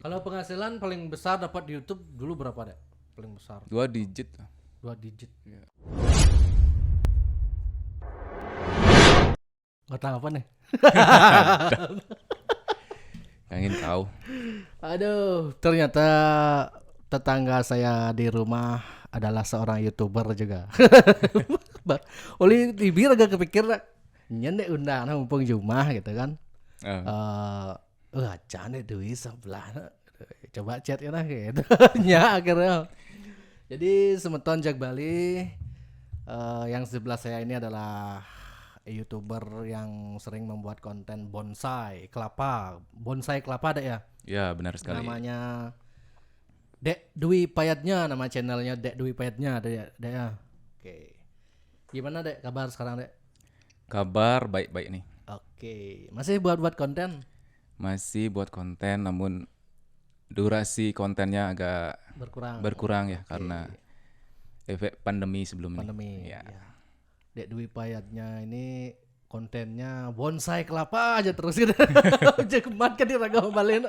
gitu. Kalau penghasilan paling besar dapat di YouTube dulu berapa deh? Paling besar 2 digit. 2 digit. Ya. Nggak tahu apa nih. Pengen tahu. Aduh, ternyata tetangga saya di rumah adalah seorang YouTuber juga. Oli bibir agak kepikir nyendek undang mumpung Jumah gitu kan. Acan duit sebelah. Coba chat ya gitu. Nya akhirnya. Jadi semeton Jak Bali yang sebelah saya ini adalah YouTuber yang sering membuat konten bonsai kelapa ada ya. Ya, benar sekali. Namanya Dek Dwi Payatnya, nama channelnya Dek Dwi Payatnya Dek ya. Oke. Gimana Dek kabar sekarang Dek? Kabar baik-baik nih. Oke. Masih buat konten? Masih buat konten namun durasi kontennya agak berkurang ya karena efek pandemi sebelumnya. Pandemi. Ya. Ya. Dek Dwi Payatnya ini kontennya bonsai kelapa aja terus gitu. Jekemat kan diragam balen.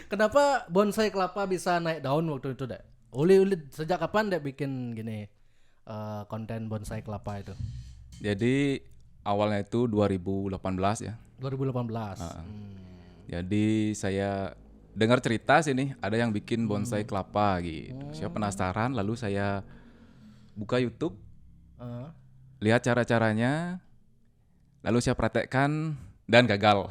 Kenapa bonsai kelapa bisa naik daun waktu itu, Dek? Uli sejak kapan Dek bikin gini konten bonsai kelapa itu? Jadi awalnya itu 2018 ya. 2018. Jadi saya dengar cerita sih nih ada yang bikin bonsai kelapa gitu. Saya penasaran lalu saya buka YouTube, lihat cara-caranya, lalu saya praktekkan dan gagal.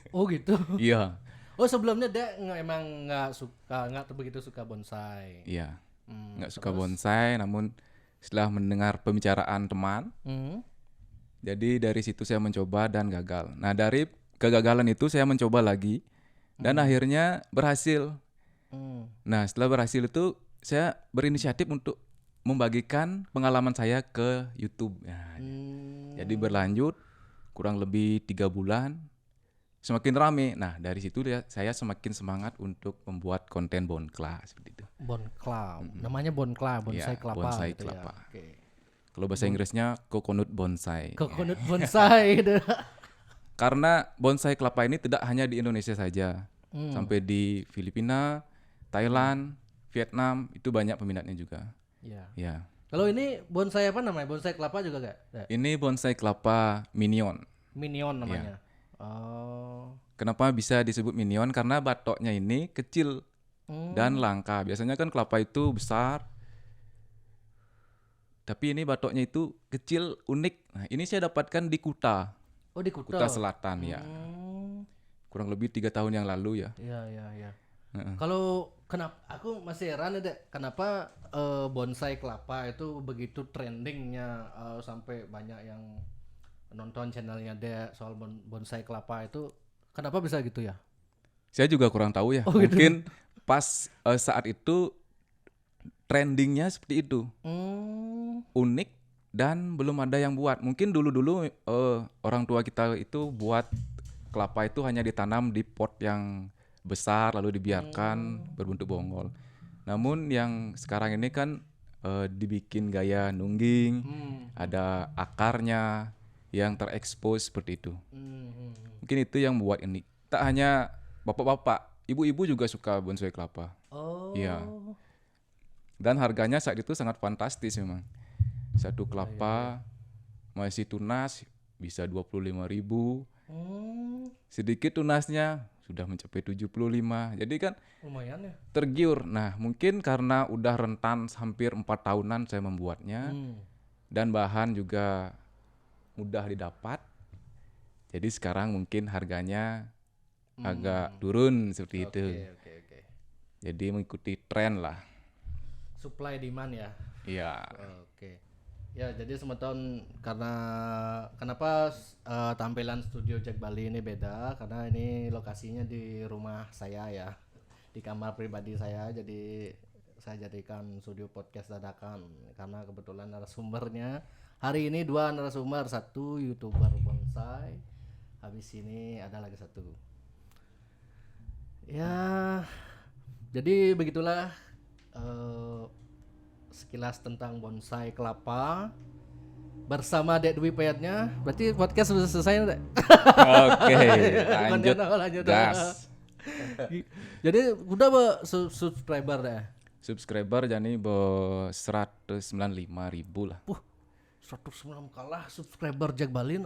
Oh gitu. Iya, Oh sebelumnya Dek emang nggak begitu suka bonsai. iya. Nggak suka bonsai namun setelah mendengar pembicaraan teman, jadi dari situ saya mencoba dan gagal. Nah dari kegagalan itu saya mencoba lagi dan akhirnya berhasil. Nah setelah berhasil itu saya berinisiatif untuk membagikan pengalaman saya ke YouTube. Nah, jadi berlanjut kurang lebih 3 bulan semakin rame. Nah dari situ saya semakin semangat untuk membuat konten Bonkla seperti itu. Bonkla, namanya Bonkla, bonsai Ya, kelapa. bonsai gitu kelapa. Ya. Oke. Kalau bahasa Inggrisnya coconut bonsai. Coconut bonsai itu. Karena bonsai kelapa ini tidak hanya di Indonesia saja, sampai di Filipina, Thailand, Vietnam itu banyak peminatnya juga. Ya. Ya, Kalau ini bonsai apa namanya? Bonsai kelapa juga gak? Dek? ini bonsai kelapa minion. Minion namanya. Oh. Kenapa bisa disebut minion? Karena batoknya ini kecil dan langka. Biasanya kan kelapa itu besar, tapi ini batoknya itu kecil, unik. Nah, ini saya dapatkan di Kuta, Oh di Kuta. Kuta Selatan ya. Kurang lebih 3 tahun yang lalu ya. Iya. Kalau kenapa aku masih heran ya Dek, kenapa bonsai kelapa itu begitu trendingnya sampai banyak yang nonton channelnya Dek soal bonsai kelapa itu, kenapa bisa gitu ya? Saya juga kurang tahu ya. Mungkin pas saat itu trendingnya seperti itu. Unik dan belum ada yang buat. Mungkin dulu-dulu orang tua kita itu buat kelapa itu hanya ditanam di pot yang besar lalu dibiarkan berbentuk bonggol. Namun yang sekarang ini kan dibikin gaya nungging, ada akarnya yang terekspos seperti itu. Mungkin itu yang membuat ini. Tak hanya bapak-bapak, ibu-ibu juga suka bonsai kelapa. Oh. Iya. Dan harganya saat itu sangat fantastis memang. Satu kelapa masih tunas bisa 25.000. Sedikit tunasnya sudah mencapai 75. Jadi kan Lumayan ya. tergiur. Nah, mungkin karena udah rentan hampir 4 tahunan saya membuatnya dan bahan juga mudah didapat. Jadi sekarang mungkin harganya agak turun seperti itu. Oke. Jadi mengikuti tren lah. Supply demand ya. Iya. Oke. Ya, jadi semeton karena kenapa tampilan studio Jak Bali ini beda, karena ini lokasinya di rumah saya ya. Di kamar pribadi saya, jadi saya jadikan studio podcast dadakan karena kebetulan narasumbernya hari ini 2 narasumber, 1 YouTuber bonsai. Habis ini ada lagi 1. Ya, jadi begitulah sekilas tentang bonsai kelapa bersama Dek Dwi Payatnya. Berarti podcast sudah selesai Dek? Oke, lanjut Lanjut. gas. Jadi udah subscriber deh. Subscriber jadi 195.000 lah. 109 kalah subscriber Jak Bali.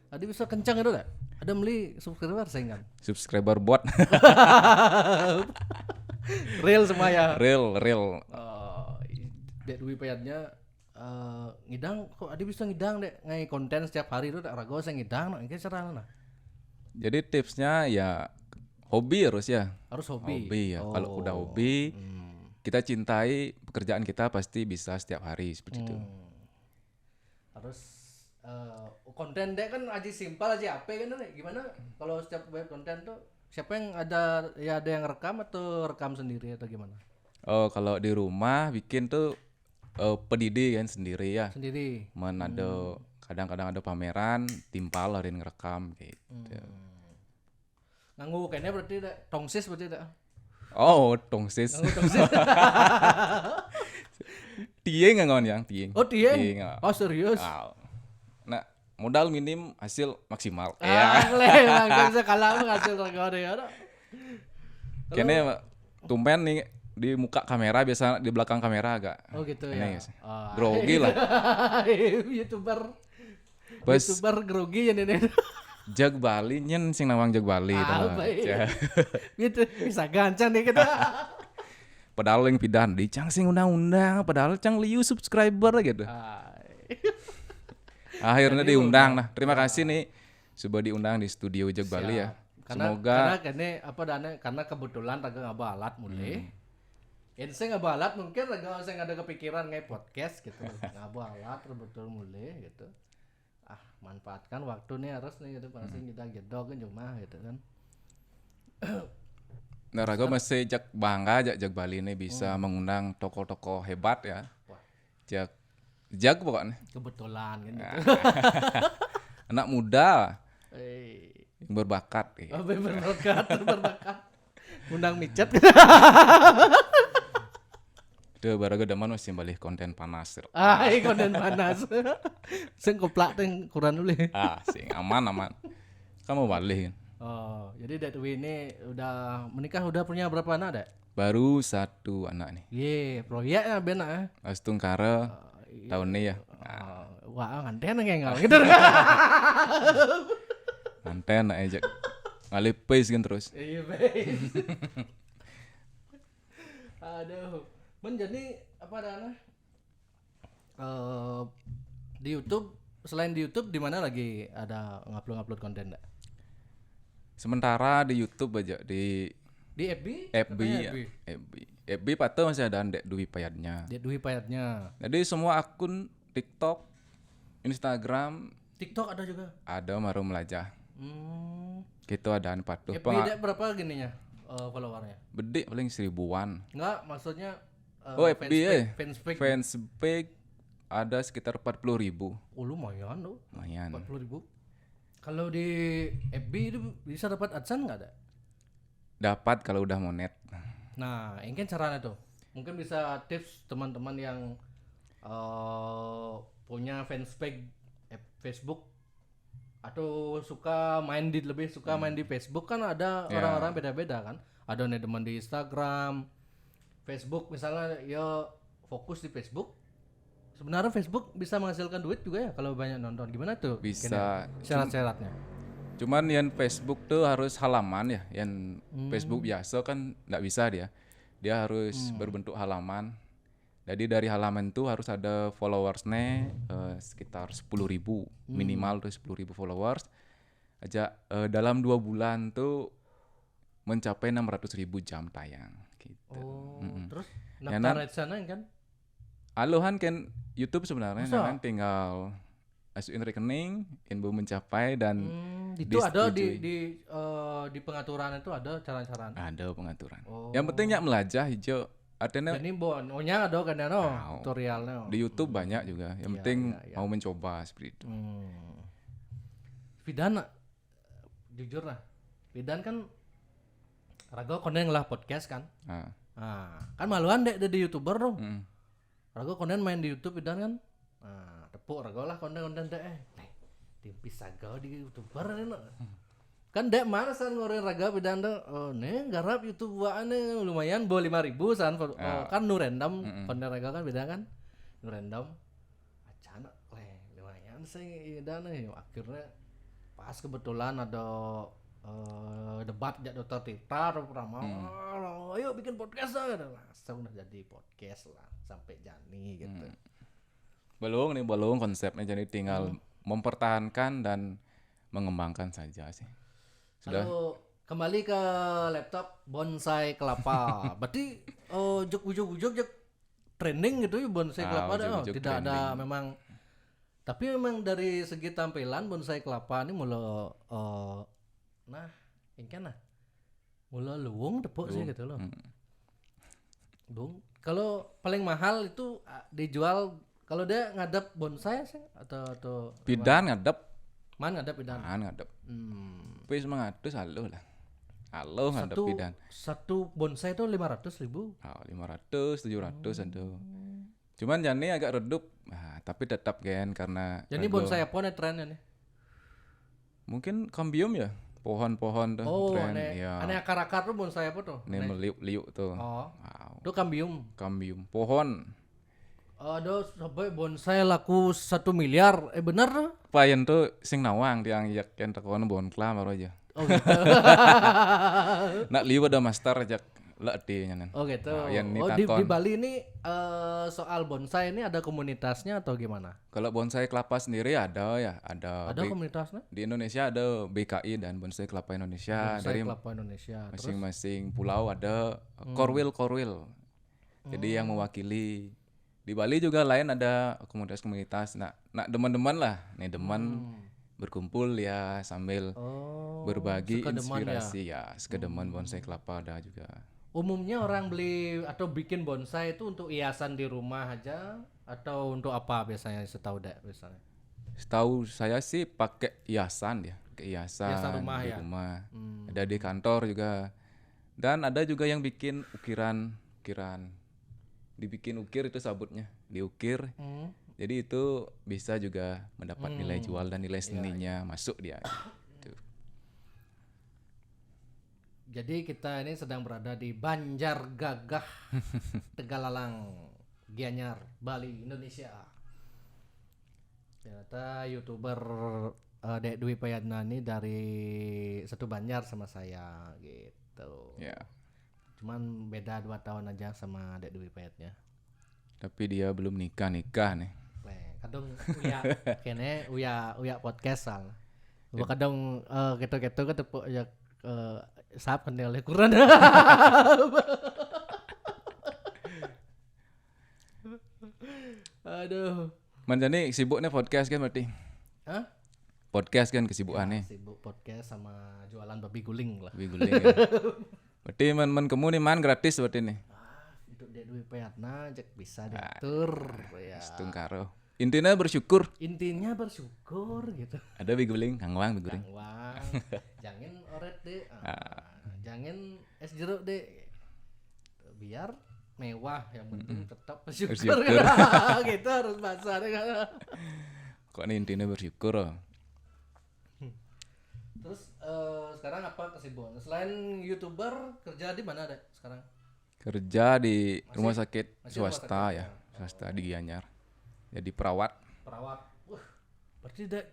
Tadi bisa kencang itu dah. Ada beli subscriber saingan. Subscriber bot. Real semua ya. real. Dek duit payatnya ngidang kok ada bisa ngidang dek ngai konten setiap hari itu tak ragu saya ngidang nak cara nah. Jadi tipsnya ya hobi harus ya. Harus hobi. Hobi ya. Kalau udah hobi, kita cintai pekerjaan kita pasti bisa setiap hari seperti itu. Harus konten dek kan aja simpel aja apa kan dek. Gimana kalau setiap buat konten tuh siapa yang ada yang rekam atau rekam sendiri atau gimana? Oh, kalau di rumah bikin tuh pedidi kan sendiri ya. Sendiri. Ada kadang-kadang ada pameran, timpal ada yang ngerekam gitu. Nganggu kayaknya berarti dek tongsis berarti dek. Oh, tongsis. Nganggu tongsis. Tieng nggak kawan yang tieng. Oh tieng. Oh serius. Nah, modal minim hasil maksimal. Langsung sekala hasil rekam ya. Kayaknya tumpen nih di muka kamera biasa di belakang kamera agak. Oh gitu ya. Grogi lah. YouTuber Bes grogi ya nenek. Jag Bali nyen sing nawang Jag Bali Gitu bisa gancang nih kita. Padahal yang pidan di cang sing undang-undang, padahal cang liu subscriber gitu. Akhirnya diundang. Nah, terima kasih nih sudah diundang di studio Jag Bali ya. Semoga karena kebetulan raga ngabalat mulai. Saya ngabalat mungkin raga saya ada kepikiran ngai podcast gitu. Ngabalat betul mulai gitu. Manfaatkan waktu nih harus nih gitu pasti kita gedog kan cuma gitu kan. Nah, raga masih bangga Jag Bali ini bisa mengundang tokoh-tokoh hebat ya. Jag pokoknya. Kebetulan kan gitu. Anak muda. Yang berbakat. Berbakat. Undang micet. Itu baru gue demen masih balik konten panas. Konten panas. Sing koplak teng kurang dulu. Sing aman. Kamu balik kan. Oh, jadi Dewi ini udah menikah udah punya berapa anak, Dek? Baru 1 anak nih. Proyeknya benar. Astung kare tahun ini ya. Wah, nganten ngengal gitu. Nganten aja. Ngalih pace kan terus. Iya, pace. Aduh. Jadi apa dana? Di YouTube, selain di YouTube di mana lagi ada ngupload konten, Dek? Sementara di YouTube aja di FB ya. FB patah masih ada Dek Dwi Payatnya. Jadi semua akun TikTok, Instagram, TikTok ada juga. Ada Maru Melajah. Gitu ada patuh. FB Dek berapa gininya followernya? Bede paling 1000-an. Enggak, maksudnya FB ya. Fanspage ada sekitar 40.000. Lumayan loh. 40.000. Kalau di FB itu bisa dapat AdSense nggak ada? Dapat kalau udah monet. Nah, ini kan caranya tuh. Mungkin bisa tips teman-teman yang punya fanspage Facebook atau lebih suka main di Facebook kan ada orang-orang beda-beda kan. Ada nih teman di Instagram, Facebook misalnya ya fokus di Facebook. Sebenarnya Facebook bisa menghasilkan duit juga ya kalau banyak nonton. Gimana tuh? Bisa. Syarat-syaratnya. Cuman yang Facebook tuh harus halaman ya. Yang Facebook biasa kan nggak bisa dia. Dia harus berbentuk halaman. Jadi dari halaman tuh harus ada followersnya sekitar 10.000 minimal tuh 10.000 followers. Aja dalam 2 bulan tuh mencapai 600.000 jam tayang. Gitu. Terus daftar sana kan? Alohan kan YouTube sebenarnya kan tinggal masukin rekening, info mencapai dan itu ada di pengaturan itu ada cara-cara. Ada pengaturan. Yang penting ya melajah hijau. Artinya ini ada kan tutorialnya. Di YouTube banyak juga. Yang penting mau mencoba seperti itu. Fidan jujur lah. Fidan kan raga konten lah podcast kan. Kan maluan deh di YouTuber dong. Raga konten main di YouTube Fidan kan. Tepuk raga lah konten deh. Tipis saga di YouTuber ini. Kan dek mana san ngore raga bedan tuh. Oh, nih garap YouTube buaan nih lumayan bo 5.000 san. Kan nu random konten raga kan beda kan. Nu random. Acana lumayan sih dan nih akhirnya pas kebetulan ada debat jak Dokter Tirta atau Prama. Ayo bikin podcast lah. Langsung udah jadi podcast lah sampai Jani gitu. Belum konsepnya, jadi tinggal mempertahankan dan mengembangkan saja sih. Sudah. Lalu kembali ke laptop bonsai kelapa. Berarti ujug-ujug trending gitu ya bonsai kelapa ujug-ujug tidak trending. ada memang. Tapi memang dari segi tampilan bonsai kelapa ini mulai nah, ini kan nah. Mulai luwung tepuk sih gitu loh. Luwung. Kalau paling mahal itu dijual kalau dia ngadep bonsai sih atau Bidan ngadep. Man ngadep bidan. Ngadep. Tapi 100 halo lah. Halo ngadep bidan. Satu bonsai itu 500.000. 500, 700 ada. Cuman jani agak redup. Tapi tetap kan karena Jadi bonsai apa nih trennya nih? mungkin kambium ya. Pohon-pohon tuh tren. Ya. Aneh akar-akar tuh bonsai apa tuh? Ini meliuk-liuk tuh. Oh. Wow. Itu kambium. Kambium. Pohon. Ada sampai bonsai laku 1 miliar. Benar tuh? Payen tuh sing nawang tiang yak yang tekono bon klam baru aja. Oh gitu. Nak liu ada master jak lek nyanan. Oh gitu. Yang Di Bali ini soal bonsai ini ada komunitasnya atau gimana? Kalau bonsai kelapa sendiri ada ya, ada Komunitasnya? di Indonesia ada BKI dan Bonsai Kelapa Indonesia. Bonsai kelapa Indonesia. Masing-masing pulau ada korwil. Jadi yang mewakili. Di Bali juga lain ada komunitas-komunitas. Nak teman-teman lah, nih teman berkumpul ya sambil berbagi inspirasi ya. Sekedeman bonsai kelapa ada juga. Umumnya orang beli atau bikin bonsai itu untuk hiasan di rumah aja atau untuk apa biasanya setahu dek biasanya? Setahu saya sih pakai hiasan ya, hiasan rumah di ya? rumah. Ada di kantor juga. Dan ada juga yang bikin ukiran. Dibikin ukir itu sabutnya, diukir. Jadi itu bisa juga mendapat nilai jual dan nilai seninya masuk dia. Gitu. Jadi kita ini sedang berada di Banjargagah, Tegalalang, Gianyar, Bali, Indonesia. Ternyata YouTuber Dek Dwi Payadna ini dari satu Banjar sama saya gitu. Ya. Cuman beda 2 tahun aja sama Dek Dwi Payadnya. Tapi dia belum nikah nih. Kadang kene uya podcast sal. Kadang gitu-gitu ketepuk ya sap kendel kurang. Aduh. Manjani sibuknya podcast kan berarti? Hah? Podcast kan kesibukannya. Sibuk podcast sama jualan babi guling lah. Babi guling ya. Berarti men kamu nih man gratis berarti nih. Untuk Dek Dwi Payadna cek bisa diatur ya. Setung karo. Intinya bersyukur. Intinya bersyukur gitu. Ada babi guling, kangwang babi guling. Kangwang. Jangan oret deh. Jangan es jeruk deh. Biar mewah yang penting tetap bersyukur. Gitu harus bahasanya. Kok ini intinya bersyukur. Terus sekarang apa kesibukan? Selain YouTuber kerja di mana deh sekarang? Kerja di rumah sakit masih swasta ya, swasta di Gianyar. Jadi perawat. Berarti deh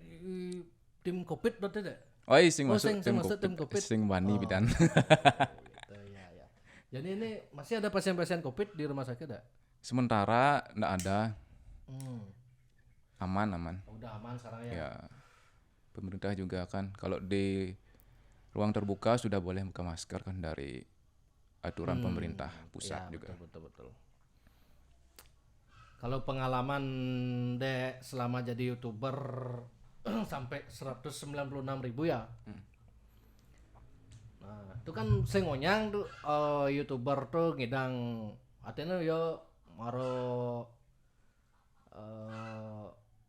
tim Covid berarti deh. Oh, sing masuk sing masuk tim Covid. Sing bani bidan. Gitu, ya. Jadi ini masih ada pasien-pasien Covid di rumah sakit enggak? Sementara enggak ada. Aman. Udah aman sekarang ya. Ya. Pemerintah juga kan kalau di ruang terbuka sudah boleh buka masker kan dari aturan pemerintah pusat ya, juga. Betul. Kalau pengalaman dek selama jadi YouTuber sampai 196.000 ya. Nah, itu kan sengonyang tuh YouTuber tuh ngidang artinya yo maro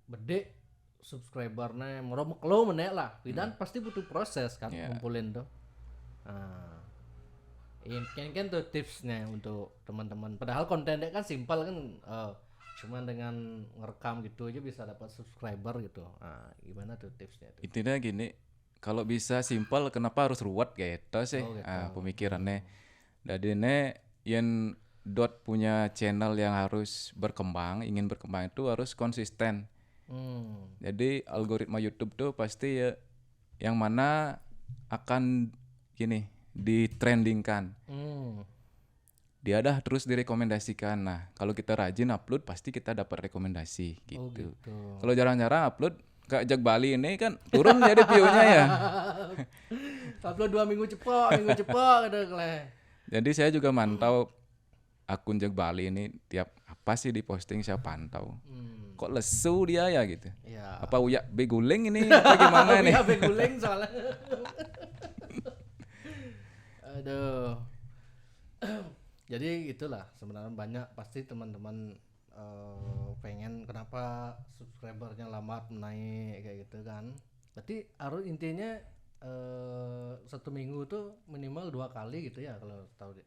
bede subscribernya moro meklo menek lah. Dan pasti butuh proses kan ngumpulin tuh. Nah, ini kan tuh tipsnya untuk teman-teman. Padahal kontennya kan simpel kan, cuman dengan ngerekam gitu aja bisa dapat subscriber gitu. Nah, gimana tuh tipsnya? Intinya gini, kalau bisa simpel, kenapa harus ruwet gitu sih? Oh, gitu. Pemikirannya. Jadi ini yang punya channel yang harus berkembang, ingin berkembang itu harus konsisten. Jadi algoritma YouTube tuh pasti ya yang mana akan gini ditrendingkan. Dia dah terus direkomendasikan. Nah, kalau kita rajin upload pasti kita dapat rekomendasi gitu. Oh, gitu. Kalau jarang-jarang upload kayak Jak Bali ini kan turun jadi view-nya ya. Upload 2 minggu cepet gitu Kleh. Jadi saya juga mantau akun Jak Bali ini tiap apa sih diposting saya pantau. Kok lesu dia ya gitu. Iya. Apa uyak beguling ini apa gimana nih? Iya, beguling soalnya. Aduh. Jadi itulah sebenarnya banyak pasti teman-teman pengen kenapa subscribernya lambat naik kayak gitu kan. Berarti harus intinya 1 minggu tuh minimal 2 kali gitu ya kalau tahu.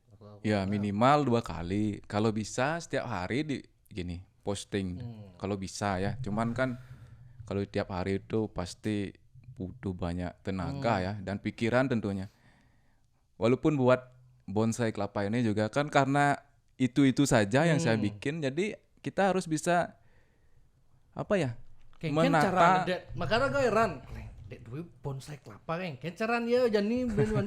Ya minimal 2 kali. Kalau bisa setiap hari gini posting. Kalau bisa ya. Cuman kan kalau tiap hari itu pasti butuh banyak tenaga ya dan pikiran tentunya. Walaupun buat bonsai kelapa ini juga kan karena itu saja yang saya bikin, jadi kita harus bisa apa ya menata. Makanya gue heran, dek duit bonsai kelapa kan cara dia jadi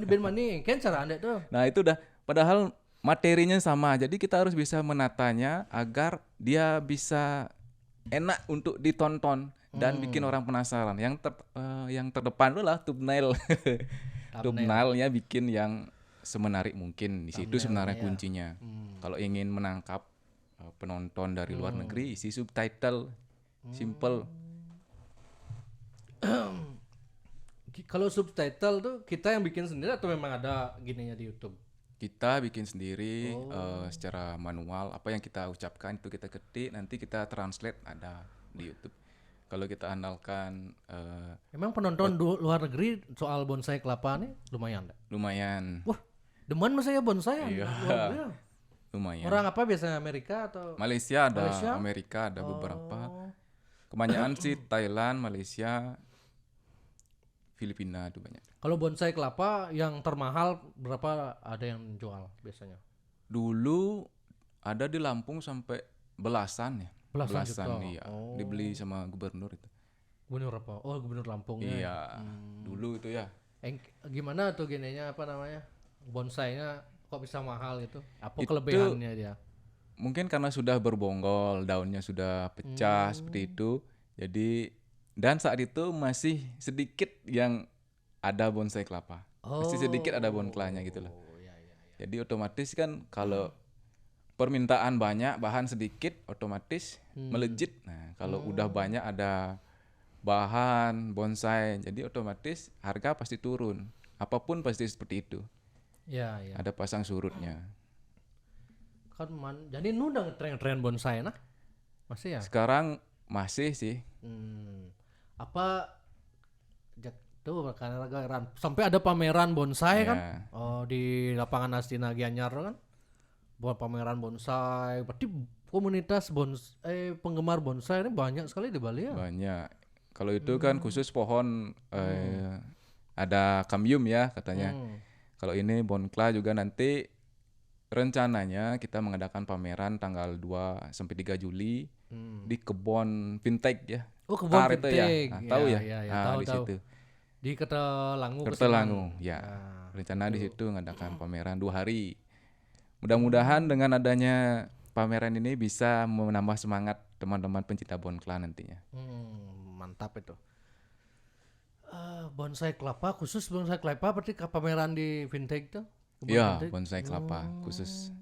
ben mani kan cara anda tuh. Nah itu dah, padahal materinya sama, jadi kita harus bisa menatanya agar dia bisa enak untuk ditonton dan bikin orang penasaran. Yang terdepan itulah thumbnail. Thumbnailnya bikin yang semenarik mungkin. Di situ sebenarnya kuncinya. Kalau ingin menangkap penonton dari luar negeri, isi subtitle simple. Kalau subtitle tuh kita yang bikin sendiri atau memang ada gininya di YouTube? Kita bikin sendiri secara manual. Apa yang kita ucapkan itu kita ketik, nanti kita translate ada di YouTube. Kalau kita andalkan emang penonton luar negeri soal bonsai kelapa nih lumayan deh. Lumayan. Wah, demen mas saya bonsai. Iya. Lumayan. Orang apa biasanya Amerika atau Malaysia ada, Amerika ada beberapa. Kebanyakan sih Thailand, Malaysia, Filipina itu banyak. Kalau bonsai kelapa yang termahal berapa ada yang jual biasanya? Dulu ada di Lampung sampai belasan ya. Belasan juta. Iya. Dibeli sama gubernur itu. Gubernur apa? Oh, gubernur Lampung. Iya. Dulu itu ya. Gimana tuh gininya apa namanya? Bonsainya kok bisa mahal gitu? Apa kelebihannya dia? Mungkin karena sudah berbonggol, daunnya sudah pecah seperti itu. Jadi dan saat itu masih sedikit yang ada bonsai kelapa. Masih sedikit ada bonklanya gitu loh. Iya. Jadi otomatis kan kalau permintaan banyak, bahan sedikit, otomatis melejit. Nah, kalau udah banyak ada bahan bonsai, jadi otomatis harga pasti turun. Apapun pasti seperti itu. Iya. Ada pasang surutnya. Kan jadi nu udah tren bonsai nah? Masih ya? Sekarang masih sih. Apa tuh karena sampai ada pameran bonsai kan? Ya. Oh, di lapangan Astina Gianyar kan? Buat pameran bonsai. Berarti komunitas penggemar bonsai ini banyak sekali di Bali ya? Banyak. Kalau itu kan khusus pohon ada kambium ya katanya. Kalau ini bonkla juga nanti rencananya kita mengadakan pameran tanggal 2 sampai 3 Juli di kebun vintage ya. Oh, kebun vintage ya. vintage. Tahu ya? Tahu, di situ. Di Kertelangu. Kertelangu ya. Rencana di situ mengadakan pameran 2 hari. Mudah-mudahan dengan adanya pameran ini bisa menambah semangat teman-teman pencinta bonkla nantinya. Mantap itu. Bonsai kelapa khusus bonsai kelapa berarti pameran di vintage tuh? Iya, bonsai kelapa khusus.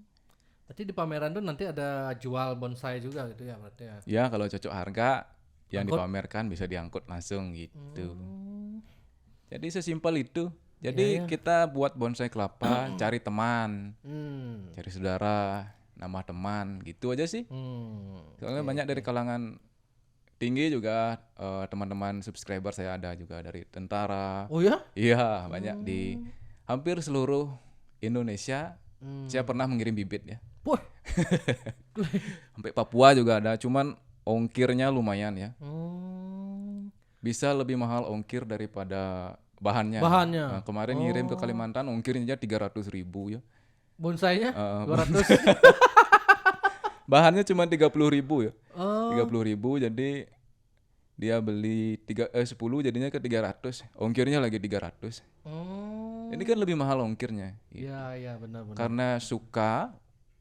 Berarti di pameran tuh nanti ada jual bonsai juga gitu ya berarti ya? Ya, kalau cocok harga yang dipamerkan bisa diangkut langsung gitu. Jadi sesimpel itu. Jadi kita buat bonsai kelapa, cari teman, cari saudara, nama teman, gitu aja sih. Soalnya banyak dari kalangan tinggi juga teman-teman subscriber saya ada juga dari tentara. Oh ya? Iya, banyak di hampir seluruh Indonesia. Saya pernah mengirim bibit ya. Wah. Sampai Papua juga ada, cuman ongkirnya lumayan ya. Bisa lebih mahal ongkir daripada bahannya. Bahannya. Nah, kemarin ngirim ke Kalimantan ongkirnya 300.000 ya. Bonsainya Eh, 200. bahannya cuma 30.000 ya. Oh. 30.000 jadi dia beli 10 jadinya ke 300. Ongkirnya lagi 300. Oh. Ini kan lebih mahal ongkirnya. Iya benar. Karena suka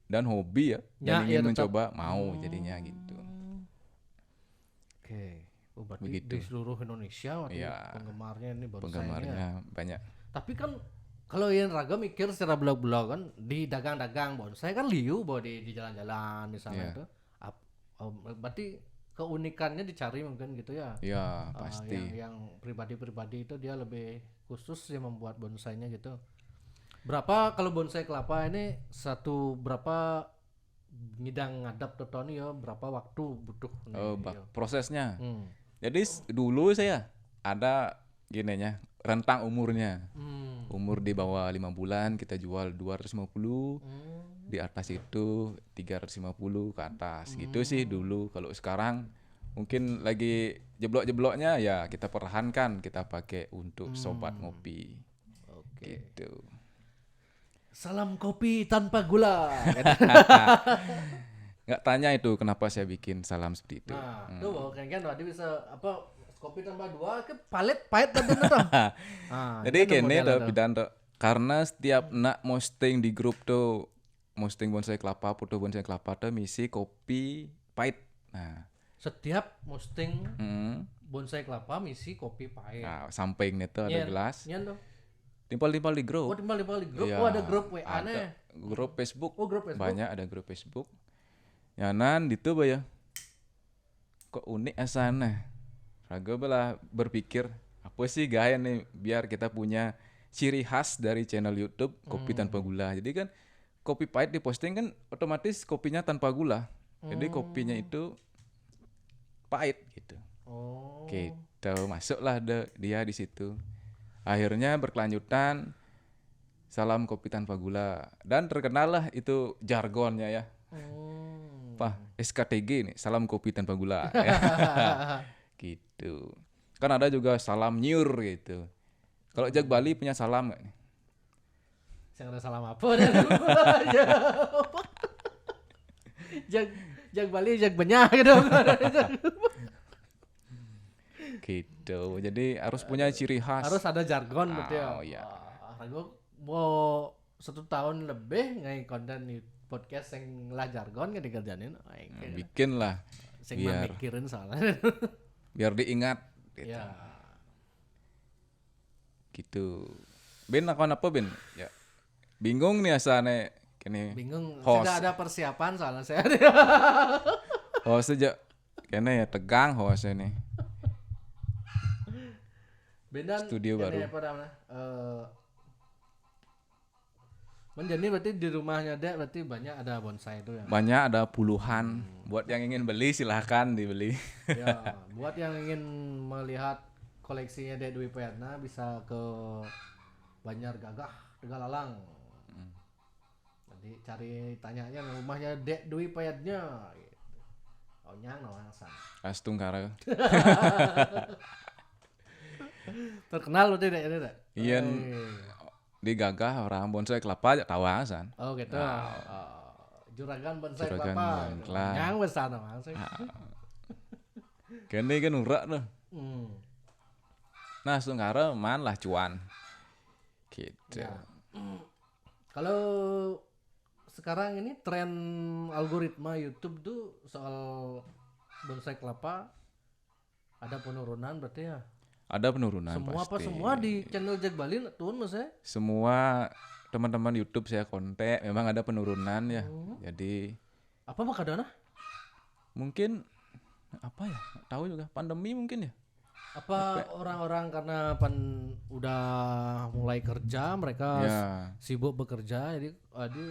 dan hobi ya, Ya, dan iya, ingin tetap. mencoba mau jadinya gitu. Oke. Oh, berarti Begitu. di seluruh Indonesia waktu Iya. penggemarnya ini bonsainya. Penggemarnya banyak. Tapi kan kalau yang Raga mikir secara blog-blog kan di dagang-dagang bonsai kan liu bahwa di jalan-jalan misalnya Iya. itu. Berarti keunikannya dicari mungkin gitu ya. Ya, pasti. Yang pribadi-pribadi itu dia lebih khusus ya membuat bonsainya gitu. Berapa kalau bonsai kelapa ini berapa ngidang ngadap Tony ya berapa waktu butuh nih, ya. Prosesnya. Hmm. Jadi dulu saya ada gininya, rentang umurnya. Hmm. Umur di bawah 5 bulan kita jual 250, di atas itu 350 ke atas. Gitu sih dulu. Kalau sekarang mungkin lagi jeblok-jebloknya ya kita pertahankan, kita pakai untuk sobat ngopi. Oke. Gitu. Salam kopi tanpa gula. Nggak tanya itu kenapa saya bikin salam seperti itu. Nah, tuh kan tadi bisa apa kopi tanpa dua ke palet pahit dan bener tuh. Nah, Jadi ini kene modelnya tuh tuh. bidan tuh karena setiap nak posting di grup tuh posting bonsai kelapa, foto bonsai kelapa tuh misi kopi pahit. Nah, Setiap posting hmm, bonsai kelapa misi kopi pahit. nah samping itu ada Nyen, gelas, nyen tuh. timpal-timpal di grup. Oh, timbal di grup. Iya, Oh, ada grup WA ada nih. grup Facebook. Oh, grup Facebook. Banyak ada grup Facebook. Nyanan itu ya. Kok unik asana. Raga belah berpikir apa sih gaya nih biar kita punya ciri khas dari channel YouTube kopi tanpa gula. Jadi kan kopi pahit diposting kan otomatis kopinya tanpa gula. Jadi kopinya itu pahit gitu. Oh. Gitu masuklah dia di situ. Akhirnya berkelanjutan salam kopi tanpa gula dan terkenal lah itu jargonnya ya. Pak SKTG nih salam kopi tanpa gula. Gitu. Kan ada juga salam nyur gitu. Kalau Jak Bali punya salam nggak nih? Yang ada salam apa? Ya. Jag Bali, jag banyak gitu. Gitu. Jadi harus punya ciri khas. Harus ada jargon berarti ya. Oh, iya. Aku mau 1 tahun lebih ngai konten di podcast yang lah jargon kan dikerjain. Bikin lah Sing biar mikirin soalnya. biar diingat gitu. Ya. Gitu. Ben akon apa Ben? Ya. Bingung nih asane kene. Bingung, Host. tidak ada persiapan soalnya saya. Host aja kene ya tegang host ini. Bendan Studio baru. apa namanya? Menjadi berarti di rumahnya Dek berarti banyak ada bonsai itu ya. Banyak ada puluhan. Buat yang ingin beli silahkan dibeli. Ya, buat yang ingin melihat koleksinya Dek Dwi Payatna bisa ke Banjar Gagah, Tegalalang. Nanti cari tanyanya rumahnya Dek Dwi Payatnya. Gitu. Oh nyang no Hasan. Astungkara. Terkenal loh Dek ini Dek. Iya. Di Gagah orang bonsai kelapa aja tawasan. Oh gitu. Juragan bonsai Juragan kelapa. Bangkla. Nyang besar no Hasan. Kene kan urak tuh. Hmm. Nah, Astungkara man lah cuan. Gitu. Ya. Kalau sekarang ini tren algoritma YouTube tuh soal bonsai kelapa ada penurunan berarti ya. Ada penurunan Semua pasti. apa semua di channel Jak Bali turun maksudnya? Semua teman-teman YouTube saya kontak memang ada penurunan ya. Jadi Apa makadana? mungkin apa ya? Nggak tahu juga pandemi mungkin ya. Apa orang-orang karena udah mulai kerja mereka Ya, sibuk bekerja jadi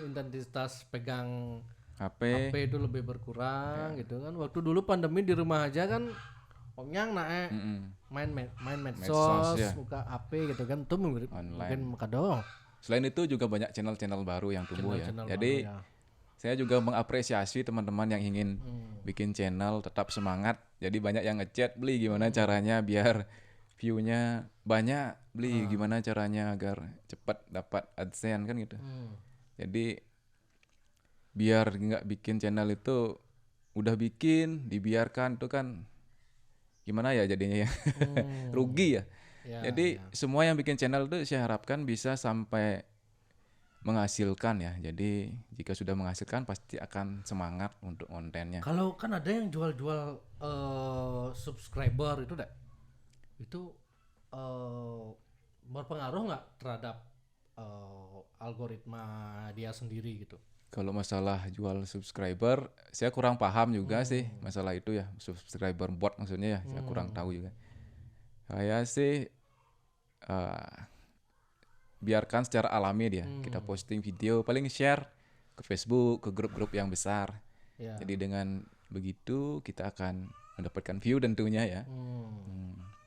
intensitas pegang HP. HP itu lebih berkurang gitu kan. Waktu dulu pandemi di rumah aja kan Onyang main medsos, Medsos, ya. buka HP gitu kan tuh mungkin Online. makado. Selain itu juga banyak channel-channel baru yang tumbuh ya. Channel Jadi baru ya. saya juga mengapresiasi teman-teman yang ingin bikin channel tetap semangat. Jadi banyak yang ngechat beli gimana caranya biar view-nya banyak, beli gimana caranya agar cepat dapat AdSense kan gitu. Jadi biar nggak bikin channel itu udah bikin dibiarkan tuh kan gimana ya jadinya ya rugi ya. Ya, Jadi semua yang bikin channel tuh saya harapkan bisa sampai menghasilkan ya. Jadi jika sudah menghasilkan pasti akan semangat untuk kontennya. Kalau kan ada yang jual-jual subscriber itu dak, itu berpengaruh nggak terhadap algoritma dia sendiri gitu? Kalau masalah jual subscriber, saya kurang paham juga sih masalah itu ya, subscriber bot maksudnya ya, saya kurang tahu juga. Saya sih biarkan secara alami dia, kita posting video, paling share ke Facebook, ke grup-grup yang besar. Ya. Jadi dengan begitu kita akan mendapatkan view tentunya ya.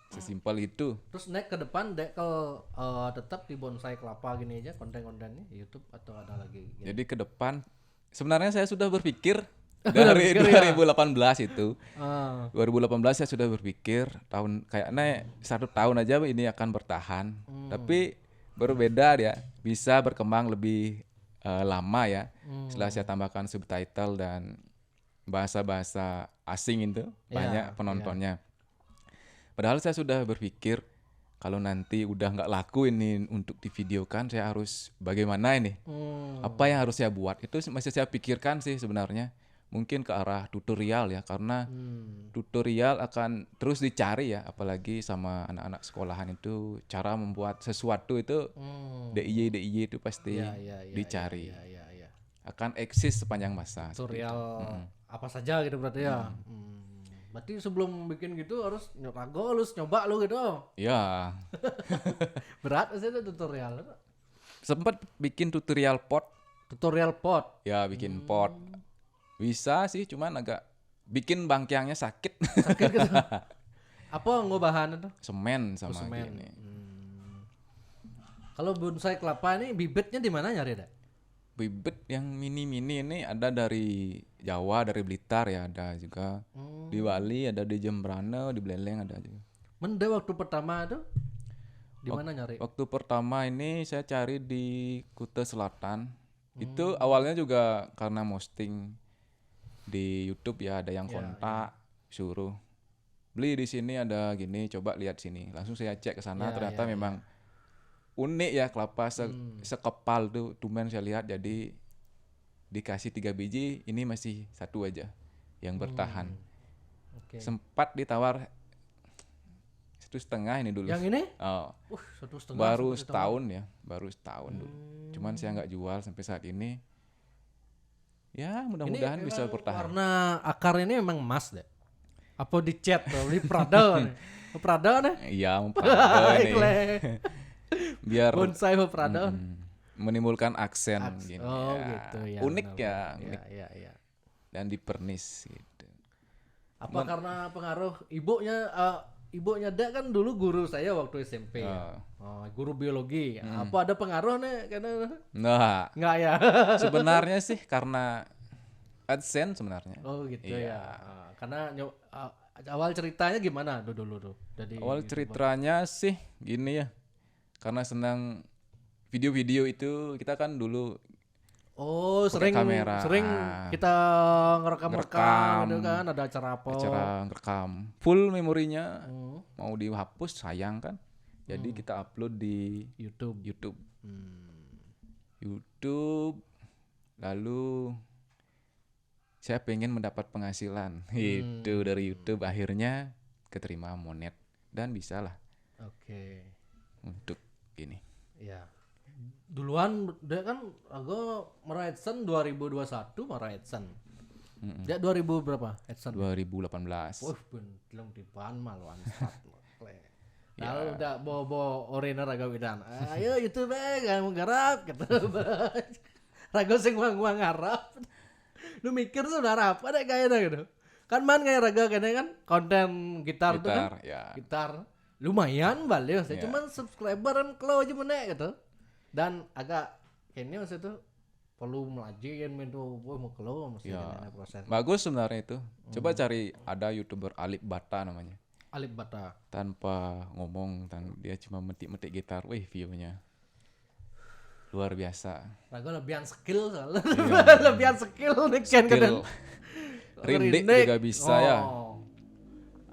Sesimpel itu. Terus naik ke depan dek kalau tetap di bonsai kelapa gini aja konten-kontennya YouTube atau ada lagi? Gitu? Jadi ke depan sebenarnya saya sudah berpikir dari 2018 itu. 2018 saya sudah berpikir kayaknya 1 tahun aja ini akan bertahan. Tapi berbeda dia, bisa berkembang lebih lama ya. Setelah saya tambahkan subtitle dan bahasa-bahasa asing itu banyak penontonnya. Padahal saya sudah berpikir kalau nanti udah nggak laku ini untuk divideokan, saya harus bagaimana ini? Apa yang harus saya buat? Itu masih saya pikirkan sih sebenarnya. Mungkin ke arah tutorial ya, karena tutorial akan terus dicari ya, apalagi sama anak-anak sekolahan itu cara membuat sesuatu itu DIY itu pasti dicari. Ya. Akan eksis sepanjang masa. Tutorial apa saja gitu berarti ya. Berarti sebelum bikin gitu harus nyoba lu gitu. Ya, Berat sih itu tutorial. sempat bikin tutorial pot. Tutorial pot. Ya, bikin pot. Bisa sih, cuman agak bikin bangkiangnya sakit. Sakit gitu. Apa bahan itu? Semen sama Semen. gini. Kalau bonsai kelapa ini bibitnya di mana nyari dah? Bibit yang mini-mini ini ada dari Jawa, dari Blitar ya, ada juga. Di Bali ada, di Jembrana, di Beleleng ada juga. Mende waktu pertama itu di mana nyari? Waktu pertama ini saya cari di Kuta Selatan. Itu awalnya juga karena posting di YouTube ya, ada yang kontak suruh beli di sini ada gini, coba lihat sini. Langsung saya cek ke sana, ternyata memang unik ya kelapa sekepal tuh tumben saya lihat. Jadi dikasih 3 biji, ini masih 1 aja yang bertahan. Sempat ditawar 1,5 ini dulu. Yang ini? Oh, 1,5. baru setahun ya, baru setahun dulu. Cuman saya nggak jual sampai saat ini. Ya mudah-mudahan bisa bertahan. Karena akar ini memang emas deh. Apa dicat tuh, di Prada nih. Prada nih. Iya, Prada nih. Biar bonsai Prada. Menimbulkan aksen gini. Oh ya. gitu ya. Unik benar, ya, benar. unik. Ya. Dan dipernis gitu. Apa karena pengaruh ibunya Dek kan dulu guru saya waktu SMP ya. Guru biologi. Apa ada pengaruh nih karena Nah, enggak ya? sebenarnya sih karena AdSense sebenarnya. Oh gitu ya. Karena awal ceritanya gimana dulu tuh? Awal ceritanya sih gini ya. Karena senang video-video itu, kita kan dulu sering kamera. kita ngerekam gitu kan, ada acara apa? Acara ngerekam full memorinya mau dihapus sayang kan. Jadi kita upload di YouTube. Lalu saya pengen mendapat penghasilan itu dari YouTube, akhirnya keterima monet dan bisalah untuk ini. Ya. Duluan dia kan aku meraitsen 2021 meraitsen. Dia 2000 berapa? Adsen. 2018. Belum di ban maluan start. Lalu udah bobo oriner raga widan. Ayo YouTube kamu garap gitu. Raga sing wang ngarap. Lu mikir sebenarnya apa deh kayaknya gitu. Kan man kayak raga kayaknya kan konten gitar tuh kan. Gitar. Lumayan balik saya cuman subscriber kan kalau aja menek gitu. Dan agak kayaknya maksud itu perlu melajin itu mau keluar mesti ada proses. Bagus sebenarnya itu. Coba cari, ada YouTuber Alip Bata namanya. Alip Bata. tanpa ngomong, dia cuma metik-metik gitar. Wih, view-nya luar biasa. Rago lebihan skill soalnya. Iya. Lebihan skill nih kan Skill rindik juga bisa ya.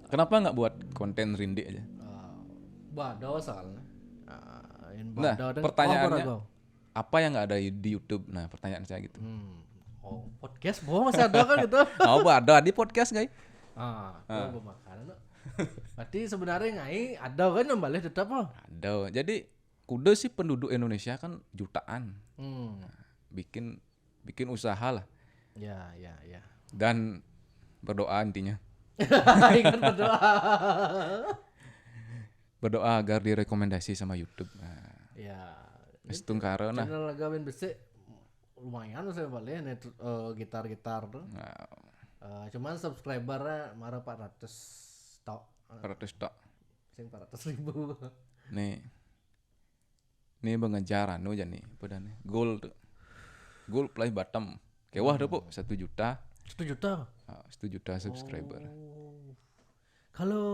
Kenapa nggak buat konten rindik aja? Bado soalnya. Nah, pertanyaannya apa yang nggak ada di YouTube? Nah, pertanyaan saya gitu. Podcast masih ada kan gitu. Oh, ada di podcast guys. Itu makanan. Berarti sebenarnya ngai ada kan yang balik tetap Ada. Jadi kudu sih penduduk Indonesia kan jutaan. Bikin usaha lah. Ya. Dan berdoa intinya. Ingat berdoa. Berdoa agar direkomendasi sama YouTube. Nah, Ya. Estung karo nah. Channel Gawin Besi lumayan saya balik nih gitar-gitar tuh. Cuman subscribernya marah 400 tok. 400 tok. Sing 400.000. Nih mengejar anu aja nih, pada nih. Goal play bottom. Kewah deh, Po, 1 juta. 1 juta. 1 juta subscriber. Kalau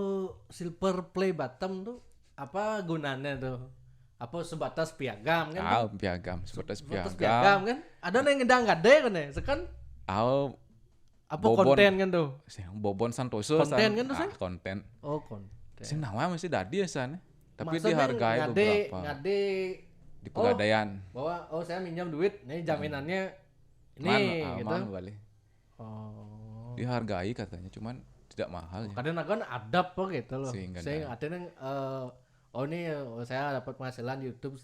silver play bottom tuh apa gunanya tuh? Apa sebatas piagam kan? Piagam, sebatas Sebatas piagam. piagam kan? Ada yang ngedang gede kan ya? Sekan apa Bobon. konten kan tuh? Bobon Santoso. Konten kan tuh, San? Konten. Oh, konten. Sing nama mesti dadi ya san. Tapi Maksudnya dihargai beberapa. ngade Di Pegadaian. bahwa saya minjam duit, nih jaminannya ini gitu. Aman balik. Oh. Dihargai katanya, cuman tidak mahal ya. Kadang-kadang adab kok gitu loh. Sehingga Saya ada yang saya dapat penghasilan di YouTube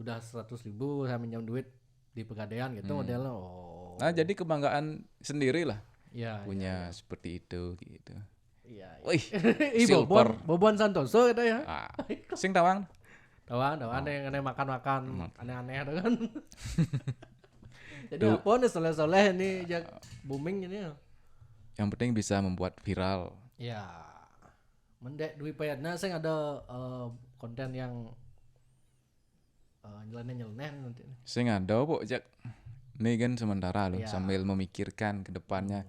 udah 100.000, saya minjam duit di Pegadaian gitu modelnya. Oh. Nah, jadi kebanggaan sendiri lah Ya, punya seperti itu gitu. iya. Wih, Bobon, silver. Bobon Santoso gitu ya. Sing tawang. Doang ada yang aneh makan aneh-aneh tuh kan. Jadi apa nih soleh-soleh ini booming ini ya. Yang penting bisa membuat viral. Ya. Mendek duit payatnya saya ada konten yang nyeleneh nanti. Sing ada kok jak. Ini kan sementara loh, Ya. sambil memikirkan ke depannya.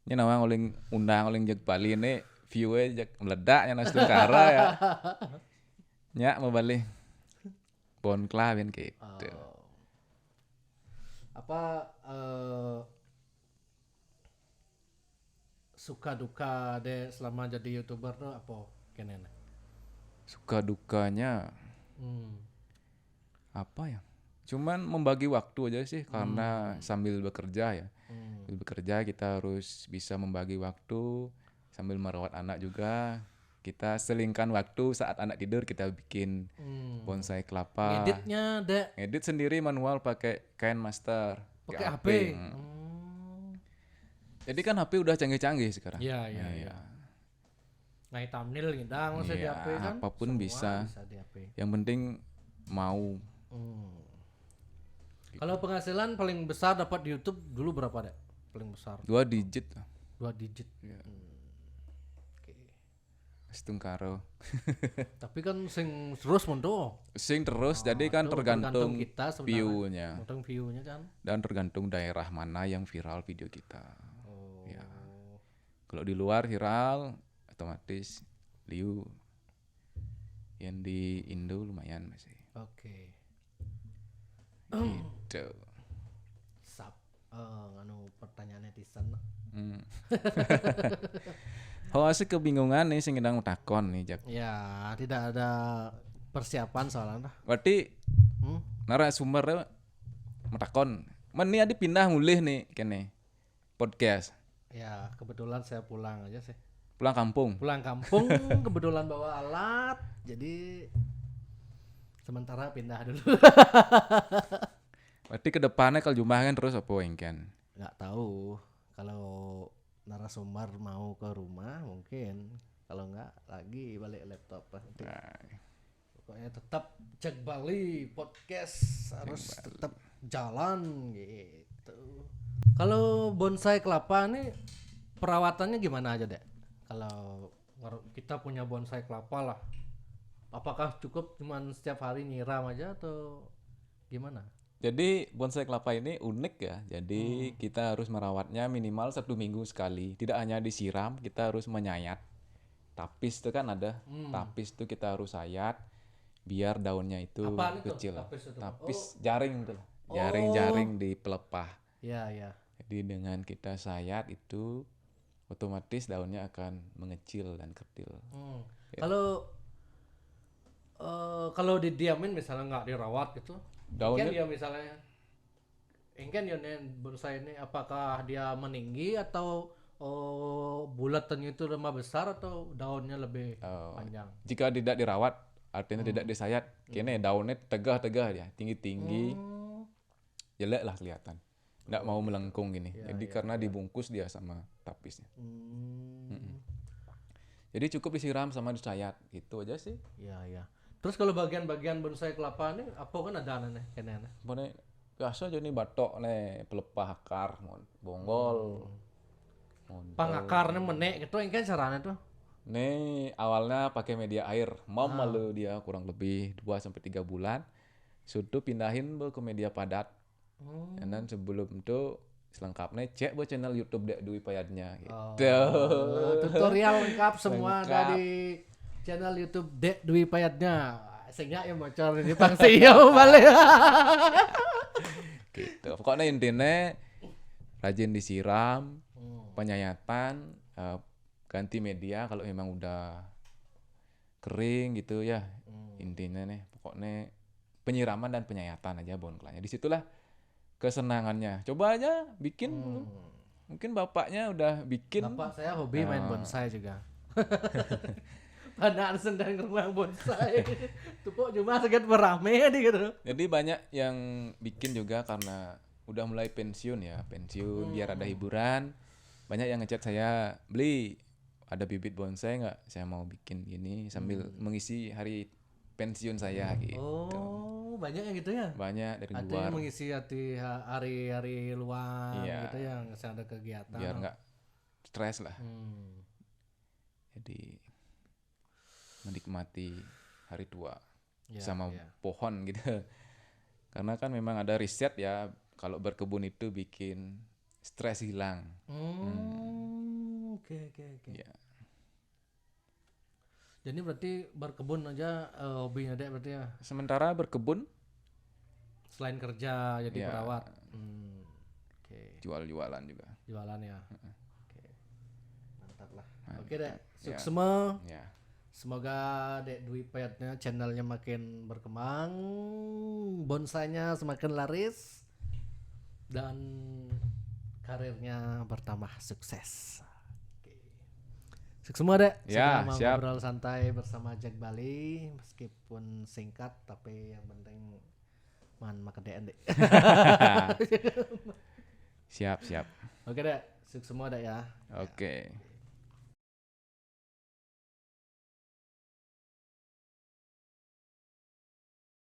Ini nawang undang jak Bali ini view-nya jak meledak ya nas Tungkara ya. Nyak mau balik. Bon klawin gitu. Apa suka duka deh selama jadi YouTuber tuh apa kenen? Suka dukanya apa ya? Cuman membagi waktu aja sih karena sambil bekerja ya. Sambil bekerja kita harus bisa membagi waktu sambil merawat anak juga. Kita selingkan waktu saat anak tidur kita bikin bonsai kelapa. Editnya dek Edit sendiri manual pakai KineMaster. pakai HP. Jadi kan HP udah canggih-canggih sekarang. Iya. Ngai thumbnail ngidang di Iya, HP kan. apapun Semua bisa. di HP. Yang penting mau. Kalau penghasilan paling besar dapat di YouTube dulu berapa dek? Paling besar 2 digit. 2 digit. Iya. Oke. Setungkaro. Tapi kan sing terus mondo. Sing terus jadi kan itu tergantung kita sebenarnya. view-nya Tergantung view-nya kan. dan tergantung daerah mana yang viral video kita. Oh. Ya. Kalau di luar viral otomatis liu. Yang di Indo lumayan masih. Oke. Gitu. Nganu pertanyaan netizen. Asik kebingungan nih sing ngedang takon nih Jak. Ya, tidak ada persiapan soalnya. Berarti narasumber takon. Meni adi pindah mulih nih kene podcast. Ya, kebetulan saya pulang aja sih. Pulang kampung. Pulang kampung kebetulan bawa alat. Jadi sementara pindah dulu. Berarti ke depannya kalau jumlah kan terus apa kan? Nggak tahu kalau narasumber mau ke rumah mungkin, kalau nggak lagi balik laptop nanti. Pokoknya tetap Cek Bali podcast harus tetap jalan gitu. Kalau bonsai kelapa nih perawatannya gimana aja dek? Kalau kita punya bonsai kelapa lah, apakah cukup cuman setiap hari nyiram aja atau gimana? Jadi bonsai kelapa ini unik ya. Jadi kita harus merawatnya minimal 1 minggu sekali. Tidak hanya disiram, kita harus menyayat tapis itu kan ada. Tapis itu kita harus sayat biar daunnya itu Apaan itu? kecil. Tapis itu? Tapis jaring tuh. Jaring-jaring di pelepah. Ya, ya. Jadi dengan kita sayat itu otomatis daunnya akan mengecil dan kerdil. Ya. Kalau didiamin misalnya nggak dirawat gitu, Daunnya kan dia misalnya, kan dia bonsai ini apakah dia meninggi atau bulatannya itu lebih besar atau daunnya lebih panjang? jika tidak dirawat, artinya tidak disayat, kini daunnya tegah-tegah ya, tinggi-tinggi, jelek lah kelihatan. Nggak mau melengkung gini. Jadi karena dibungkus dia sama tapisnya. Jadi cukup disiram sama disayat, gitu aja sih. Iya, iya. Terus kalau bagian-bagian bonsai kelapa ini apa kan ada aneh kene aneh. Mana biasa aja nih batok nih pelepah akar, bonggol. Pangakarnya menek gitu kan caranya tuh. Nih awalnya pakai media air, malu dia kurang lebih 2-3 bulan. Sudah pindahin ke media padat. Dan sebelum itu selengkapnya cek channel YouTube Dek Dwi Payatnya gitu. Tutorial lengkap semua dari channel YouTube Dek Dwi Payatnya. Sehingga yang bocor di pangsio balik. Gitu. Pokoknya intinya rajin disiram, penyayatan, ganti media kalau memang udah kering gitu ya. Intinya nih pokoknya penyiraman dan penyayatan aja pohon kelanya. Disitulah kesenangannya. Coba aja bikin dulu. Mungkin bapaknya udah bikin. Bapak saya hobi main bonsai juga. Padahal sedang rumah bonsai. Tuh kok cuma segitu berame gitu. Jadi banyak yang bikin juga karena udah mulai pensiun ya, biar ada hiburan. Banyak yang ngechat saya, beli ada bibit bonsai nggak? Saya mau bikin gini sambil mengisi hari pensiun saya gitu. Oh, banyak yang gitu ya? Banyak dari Artinya luar. mengisi hari-hari luang Iya. gitu yang sedang ada kegiatan. Biar nggak stres lah. Jadi menikmati hari tua sama pohon gitu. Karena kan memang ada riset ya kalau berkebun itu bikin stres hilang. Oke. Ya. Jadi berarti berkebun aja hobinya Dek berarti ya. Sementara berkebun Selain kerja jadi Ya. perawat. Oke. jual-jualan juga. Jualan ya. Oke. Mantap lah. Oke Dek. Ya. Sukses semua. Ya. Semoga Dek Dwi Payatnya channelnya makin berkembang, bonsainya semakin laris, dan karirnya bertambah sukses. Oke. Sukses semua Dek. Ya, Sudah mau siap. ngobrol santai bersama Jack Bali, meskipun singkat tapi yang penting makan Dek. Siap. Oke Dek, sukses semua Dek ya. Oke.